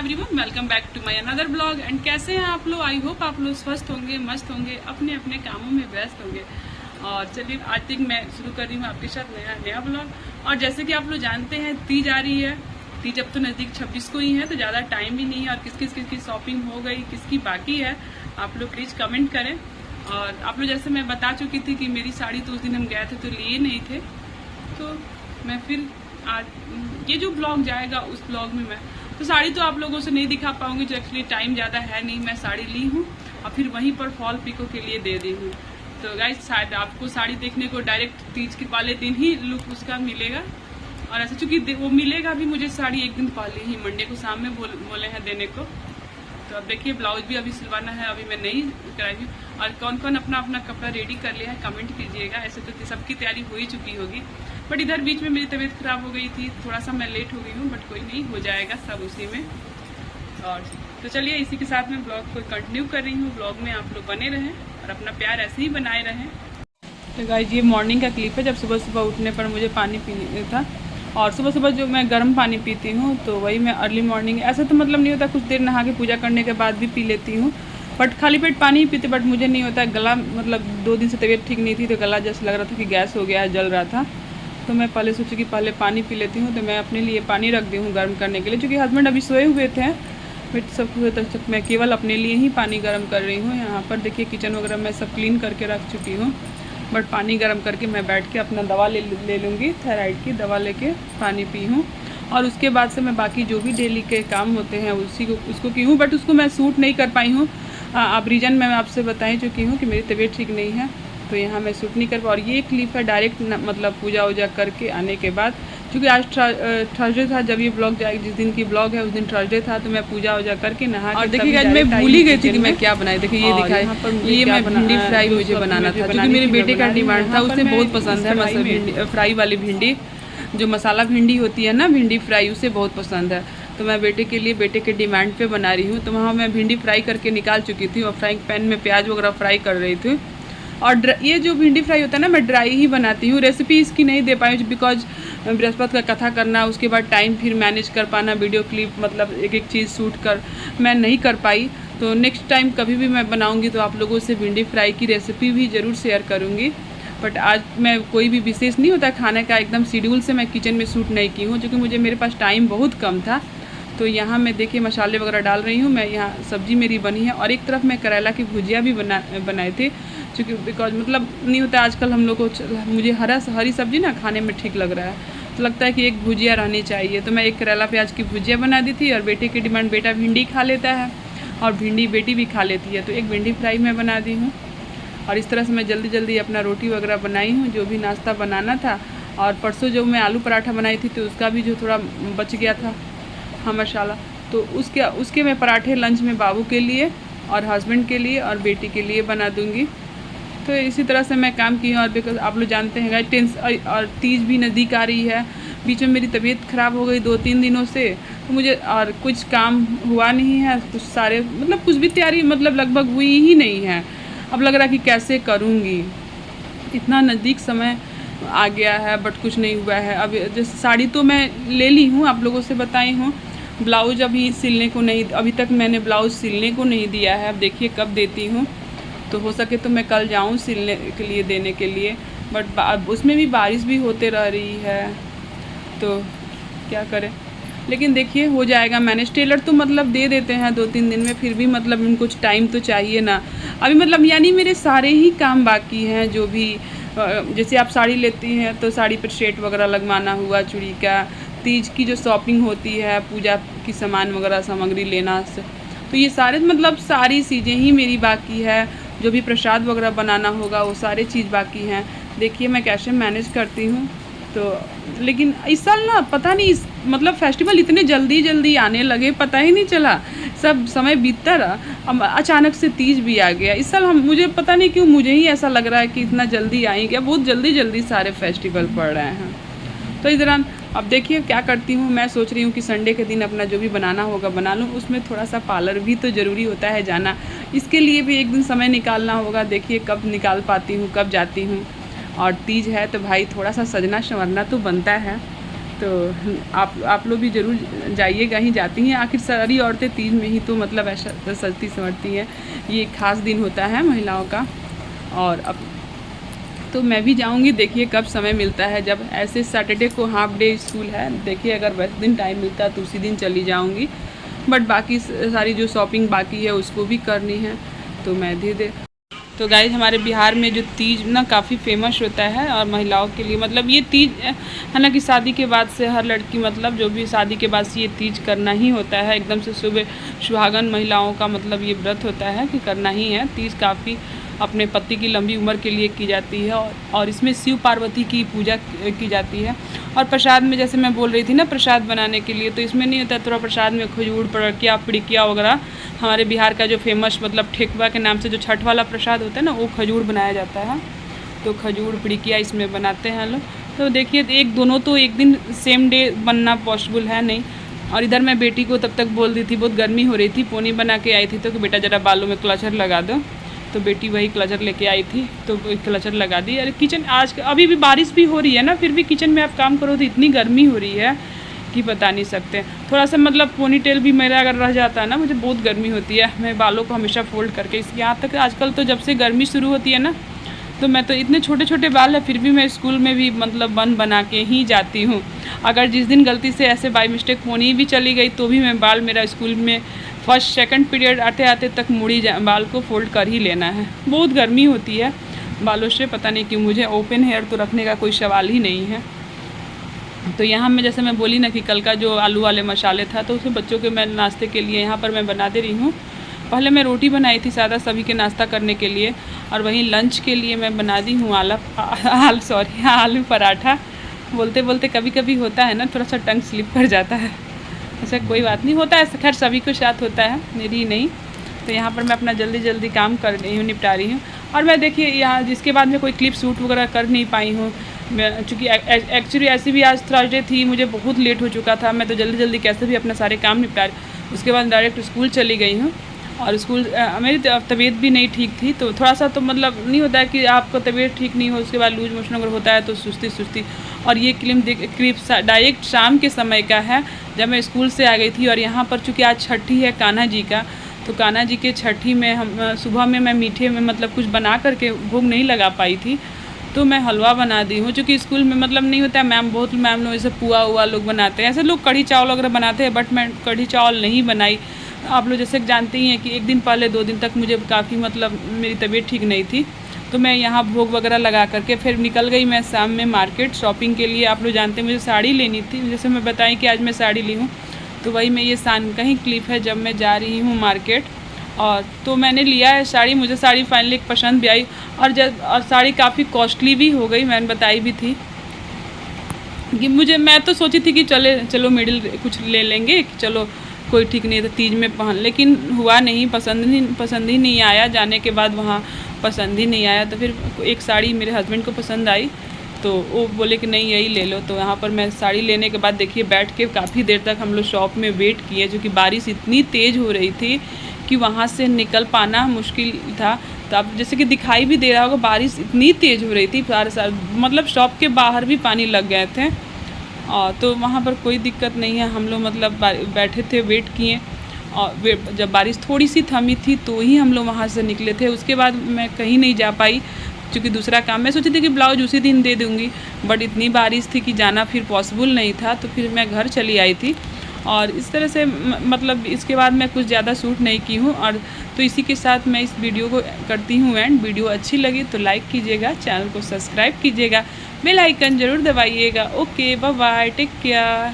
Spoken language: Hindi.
Everyone, welcome back to my another blog. And कैसे हैं आप लोग? आई होप आप लोग स्वस्थ होंगे, मस्त होंगे, अपने अपने कामों में व्यस्त होंगे। और चलिए आज तक मैं शुरू कर रही हूँ आपके साथ नया ब्लॉग। और जैसे कि आप लोग जानते हैं तीज आ रही है। तीज अब तो नज़दीक 26 को ही है, तो ज़्यादा टाइम भी नहीं है। और किसकी शॉपिंग हो गई, किसकी बाकी है, आप लोग प्लीज़ कमेंट करें। और आप लोग जैसे मैं बता चुकी थी कि मेरी साड़ी तो उस दिन हम गए थे तो लिए नहीं थे, तो मैं फिर आज ये जो ब्लॉग जाएगा उस ब्लॉग में मैं तो साड़ी तो आप लोगों से नहीं दिखा पाऊंगी, जो एक्चुअली टाइम ज़्यादा है नहीं। मैं साड़ी ली हूँ और फिर वहीं पर फॉल पिको के लिए दे दी हूँ। तो गाइस शायद आपको साड़ी देखने को डायरेक्ट तीज के वाले दिन ही लुक उसका मिलेगा। और ऐसा चूँकि वो मिलेगा भी मुझे साड़ी एक दिन पहले ही, मंडे को शाम में बोले हैं देने को। तो अब देखिए ब्लाउज भी अभी सिलवाना है, अभी मैं नहीं कराई हूँ। और कौन कौन अपना अपना कपड़ा रेडी कर लिया है कमेंट कीजिएगा। ऐसे तो सबकी तैयारी हो ही चुकी होगी, बट इधर बीच में मेरी तबीयत खराब हो गई थी, थोड़ा सा मैं लेट हो गई हूँ, बट कोई नहीं, हो जाएगा सब उसी में। और तो चलिए इसी के साथ मैं ब्लॉग को कंटिन्यू कर रही हूँ। ब्लॉग में आप लोग बने रहें और अपना प्यार ऐसे ही बनाए रहें। तो गाइस ये मॉर्निंग का क्लिप है, जब सुबह सुबह उठने पर मुझे पानी पीना था। और सुबह सुबह जो मैं गर्म पानी पीती हूँ तो वही मैं अर्ली मॉर्निंग, ऐसा तो मतलब नहीं होता, कुछ देर नहा के पूजा करने के बाद भी पी लेती हूँ, बट खाली पेट पानी ही पीते। बट मुझे नहीं होता, गला मतलब 2 दिन से तबीयत ठीक नहीं थी, तो गला जैसे लग रहा था कि गैस हो गया है, जल रहा था। तो मैं पहले सोची कि पहले पानी पी लेती हूँ। तो मैं अपने लिए पानी रख दी हूँ गर्म करने के लिए, क्योंकि हस्बैंड अभी सोए हुए थे, बट सब हुए तक मैं केवल अपने लिए ही पानी गर्म कर रही हूँ। यहाँ पर देखिए किचन वगैरह मैं सब क्लीन करके रख चुकी हूँ, बट पानी गर्म करके मैं बैठ के अपना दवा ले लूँगी, थायराइड की दवा लेके पानी पी हूँ। और उसके बाद से मैं बाकी जो भी डेली के काम होते हैं उसको की हूँ, बट उसको मैं सूट नहीं कर पाई हूँ। अब रीज़न मैं आपसे बता चुकी हूँ कि मेरी तबीयत ठीक नहीं है, तो यहाँ मैं शूट नहीं कर पा। और ये क्लिप है डायरेक्ट मतलब पूजा वूजा करके आने के बाद, क्योंकि आज थर्सडे था जब ये ब्लॉग जाएगा, जिस दिन की ब्लॉग है उस दिन थर्सडे था, तो मैं पूजा वूजा करके नहा। और देखिए आज मैं भूल ही गई थी कि मैं क्या बनाई। देखिए ये दिखाई, ये मैं भिंडी फ्राई मुझे बनाना था, क्योंकि मेरे बेटे का डिमांड था, उसे बहुत पसंद है मतलब फ्राई वाली भिंडी, जो मसाला भिंडी होती है ना, भिंडी फ्राई, उसे बहुत पसंद है। तो मैं बेटे के लिए बेटे के डिमांड पे बना रही हूँ। तो वहाँ मैं भिंडी फ्राई करके निकाल चुकी थी और फ्राइंग पैन में प्याज वगैरह फ्राई कर रही थी। और ये जो भिंडी फ्राई होता है ना, मैं ड्राई ही बनाती हूँ, रेसिपी इसकी नहीं दे पाई, बिकॉज बृहस्पति का कथा करना, उसके बाद टाइम फिर मैनेज कर पाना, वीडियो क्लिप मतलब एक एक चीज़ शूट कर मैं नहीं कर पाई। तो नेक्स्ट टाइम कभी भी मैं बनाऊँगी तो आप लोगों से भिंडी फ्राई की रेसिपी भी ज़रूर शेयर करूँगी। बट आज मैं कोई भी विशेष नहीं होता खाने का, एकदम शेड्यूल से मैं किचन में शूट नहीं की हूँ, क्योंकि मेरे पास टाइम बहुत कम था। तो यहाँ मैं देखिए मसाले वगैरह डाल रही हूँ। मैं यहाँ सब्जी मेरी बनी है, और एक तरफ मैं करेला की भुजिया भी बनाए थे, क्योंकि बिकॉज मतलब नहीं होता आजकल हम लोग को, मुझे हरी सब्जी ना खाने में ठीक लग रहा है, तो लगता है कि एक भुजिया रहनी चाहिए। तो मैं एक करेला प्याज की भुजिया बना दी थी। और बेटे की डिमांड, बेटा भिंडी खा लेता है और भिंडी बेटी भी खा लेती है, तो एक भिंडी फ्राई मैं बना दी हूँ। और इस तरह से मैं जल्दी जल्दी अपना रोटी वगैरह बनाई हूँ, जो भी नाश्ता बनाना था। और परसों जो मैं आलू पराठा बनाई थी, तो उसका भी जो थोड़ा बच गया था, हाँ मसाला, तो उसके मैं पराठे लंच में बाबू के लिए और हस्बैंड के लिए और बेटी के लिए बना दूंगी। तो इसी तरह से मैं काम की हूँ। और बिकॉज आप लोग जानते हैं और तीज भी नज़दीक आ रही है। बीच में मेरी तबीयत ख़राब हो गई 2-3 दिनों से, तो मुझे और कुछ काम हुआ नहीं है, कुछ सारे मतलब कुछ भी तैयारी मतलब लगभग हुई ही नहीं है। अब लग रहा कि कैसे करूँगी, इतना नज़दीक समय आ गया है बट कुछ नहीं हुआ है। अब जैसे साड़ी तो मैं ले ली हूँ, आप लोगों से बताई हूँ, ब्लाउज अभी सिलने को नहीं, अभी तक मैंने ब्लाउज सिलने को नहीं दिया है। अब देखिए कब देती हूँ, तो हो सके तो मैं कल जाऊँ सिलने के लिए देने के लिए, बट उसमें भी बारिश भी होते रह रही है, तो क्या करें। लेकिन देखिए हो जाएगा मैनेज। टेलर तो मतलब दे देते हैं 2-3 दिन में, फिर भी मतलब उनको कुछ टाइम तो चाहिए ना। अभी मतलब यानी मेरे सारे ही काम बाकी हैं, जो भी जैसे आप साड़ी लेती हैं तो साड़ी पर शेड वगैरह लगवाना हुआ, चूड़ी का, तीज की जो शॉपिंग होती है, पूजा की सामान वगैरह सामग्री लेना, तो ये सारे मतलब सारी चीज़ें ही मेरी बाकी है। जो भी प्रसाद वगैरह बनाना होगा वो सारी चीज़ बाकी हैं। देखिए मैं कैसे मैनेज करती हूँ। तो लेकिन इस साल ना पता नहीं मतलब फेस्टिवल इतने जल्दी आने लगे, पता ही नहीं चला, सब समय बीतता रहा, अचानक से तीज भी आ गया इस साल। मुझे पता नहीं क्यों, मुझे ही ऐसा लग रहा है कि इतना जल्दी आएंगे, बहुत जल्दी सारे फेस्टिवल पड़ रहे हैं। तो इस दौरान अब देखिए क्या करती हूँ। मैं सोच रही हूँ कि संडे के दिन अपना जो भी बनाना होगा बना लूँ। उसमें थोड़ा सा पार्लर भी तो ज़रूरी होता है जाना, इसके लिए भी एक दिन समय निकालना होगा। देखिए कब निकाल पाती हूँ, कब जाती हूँ। और तीज है तो भाई थोड़ा सा सजना संवरना तो बनता है। तो आप लोग भी ज़रूर जाइएगा, ही जाती हैं। आखिर सारी औरतें तीज में ही तो मतलब ऐसा सजती संवरती हैं। ये एक ख़ास दिन होता है महिलाओं का। और अब तो मैं भी जाऊंगी, देखिए कब समय मिलता है। जब ऐसे सैटरडे को हाफ डे स्कूल है, देखिए अगर वैसे दिन टाइम मिलता है तो उसी दिन चली जाऊंगी। बट बाकी सारी जो शॉपिंग बाकी है उसको भी करनी है, तो मैं धीरे। तो गाइस, हमारे बिहार में जो तीज ना काफ़ी फेमस होता है और महिलाओं के लिए मतलब ये तीज है ना कि शादी के बाद से हर लड़की मतलब जो भी शादी के बाद से ये तीज करना ही होता है। एकदम से सुबह सुहागन महिलाओं का मतलब ये व्रत होता है कि करना ही है। तीज काफ़ी अपने पति की लंबी उम्र के लिए की जाती है और इसमें शिव पार्वती की पूजा की जाती है। और प्रसाद में जैसे मैं बोल रही थी ना, प्रसाद बनाने के लिए तो इसमें नहीं होता है, थोड़ा प्रसाद में खजूर पड़किया पिड़किया वगैरह। हमारे बिहार का जो फेमस मतलब ठेकुआ के नाम से जो छठ वाला प्रसाद होता है ना, वो खजूर बनाया जाता है। तो खजूर पिड़किया इसमें बनाते हैं लोग। तो देखिए एक दोनों तो एक दिन सेम डे बनना पॉसिबल है नहीं। और इधर मैं बेटी को तब तक बोल दी थी, बहुत गर्मी हो रही थी, पोनी बना के आई थी तो कि बेटा ज़रा बालों में क्लचर लगा दो। तो बेटी वही क्लचर लेके आई थी तो क्लचर लगा दी। अरे किचन आज अभी भी बारिश भी हो रही है ना, फिर भी किचन में आप काम करो तो इतनी गर्मी हो रही है कि बता नहीं सकते। थोड़ा सा मतलब पोनी टेल भी मेरा अगर रह जाता है ना, मुझे बहुत गर्मी होती है। मैं बालों को हमेशा फोल्ड करके यहाँ तक आजकल तो जब से गर्मी शुरू होती है ना, तो मैं तो इतने छोटे छोटे बाल है फिर भी मैं स्कूल में भी मतलब बन बना के ही जाती हूँ। अगर जिस दिन गलती से ऐसे बाई मिस्टेक पोनी भी चली गई तो भी मैं बाल मेरा स्कूल में फर्स्ट सेकंड पीरियड आते आते तक मुड़ी बाल को फोल्ड कर ही लेना है। बहुत गर्मी होती है बालों से, पता नहीं क्यों। मुझे ओपन हेयर तो रखने का कोई सवाल ही नहीं है। तो यहाँ मैं जैसे मैं बोली ना कि कल का जो आलू वाले मसाले था तो उसे बच्चों के मैं नाश्ते के लिए यहाँ पर मैं बना दे रही हूँ। पहले मैं रोटी बनाई थी सादा सभी के नाश्ता करने के लिए, और वहीं लंच के लिए मैं बना दी हूँ आलू पराठा। बोलते बोलते कभी कभी होता है ना, थोड़ा सा टंग स्लिप कर जाता है। ऐसा कोई बात नहीं, होता है, खैर सभी के साथ होता है, मेरी ही नहीं। तो यहाँ पर मैं अपना जल्दी जल्दी काम कर रही हूँ, निपटा रही हूँ। और मैं देखिए यहाँ जिसके बाद में कोई क्लिप शूट वगैरह कर नहीं पाई हूँ मैं, चूँकि एक्चुअली ऐसी भी आज थर्सडे थी, मुझे बहुत लेट हो चुका था। मैं तो जल्दी जल्दी कैसे भी अपना सारे काम निपटा रही। उसके बाद डायरेक्ट स्कूल चली गई हूँ। और स्कूल मेरी तबीयत भी नहीं ठीक थी, तो थोड़ा सा तो मतलब नहीं होता है कि आपको तबीयत ठीक नहीं हो उसके बाद लूज मोशन अगर होता है तो सुस्ती। और ये क्लिप डायरेक्ट शाम के समय का है जब मैं स्कूल से आ गई थी। और यहाँ पर चूँकि आज छठी है कान्हा जी का, तो कान्हा जी के छठी में हम सुबह में मैं मीठे में मतलब कुछ बना करके भोग नहीं लगा पाई थी, तो मैं हलवा बना दी हूँ। चूँकि स्कूल में मतलब नहीं होता है, बहुत मैम लोग जैसे पुआ हुआ लोग बनाते हैं, ऐसे लोग कढ़ी चावल वगैरह बनाते हैं, बट मैं कढ़ी चावल नहीं बनाई। आप लोग जैसे जानते ही हैं कि एक दिन पहले 2 दिन तक मुझे काफ़ी मतलब मेरी तबीयत ठीक नहीं थी, तो मैं यहाँ भोग वगैरह लगा करके फिर निकल गई मैं शाम में मार्केट शॉपिंग के लिए। आप लोग जानते हैं मुझे साड़ी लेनी थी, जैसे मैं बताई कि आज मैं साड़ी ली हूँ, तो वही मैं ये शाम का ही क्लिप है जब मैं जा रही हूँ मार्केट। और तो मैंने लिया है साड़ी, मुझे साड़ी फाइनली पसंद भी आई। और साड़ी काफ़ी कॉस्टली भी हो गई, मैंने बताई भी थी कि मैं तो सोची थी कि चलो मिडिल कुछ ले लेंगे, चलो कोई ठीक नहीं था तीज में पहन, लेकिन हुआ नहीं, पसंद ही नहीं आया। जाने के बाद वहाँ पसंद ही नहीं आया, तो फिर एक साड़ी मेरे हस्बैंड को पसंद आई तो वो बोले कि नहीं यही ले लो। तो यहाँ पर मैं साड़ी लेने के बाद देखिए बैठ के काफ़ी देर तक हम लोग शॉप में वेट किए, क्योंकि बारिश इतनी तेज़ हो रही थी कि वहाँ से निकल पाना मुश्किल था। तो अब जैसे कि दिखाई भी दे रहा होगा, बारिश इतनी तेज़ हो रही थी, मतलब शॉप के बाहर भी पानी लग गए थे। तो वहाँ पर कोई दिक्कत नहीं है, हम लोग मतलब बैठे थे वेट किए, और जब बारिश थोड़ी सी थमी थी तो ही हम लोग वहाँ से निकले थे। उसके बाद मैं कहीं नहीं जा पाई, क्योंकि दूसरा काम मैं सोची थी कि ब्लाउज उसी दिन दे दूँगी, बट इतनी बारिश थी कि जाना फिर पॉसिबल नहीं था, तो फिर मैं घर चली आई थी। और इस तरह से मतलब इसके बाद मैं कुछ ज़्यादा शूट नहीं की हूँ। और तो इसी के साथ मैं इस वीडियो को करती हूँ एंड। वीडियो अच्छी लगी तो लाइक कीजिएगा, चैनल को सब्सक्राइब कीजिएगा, बेल आइकन ज़रूर दबाइएगा। Okay, bye bye, take care.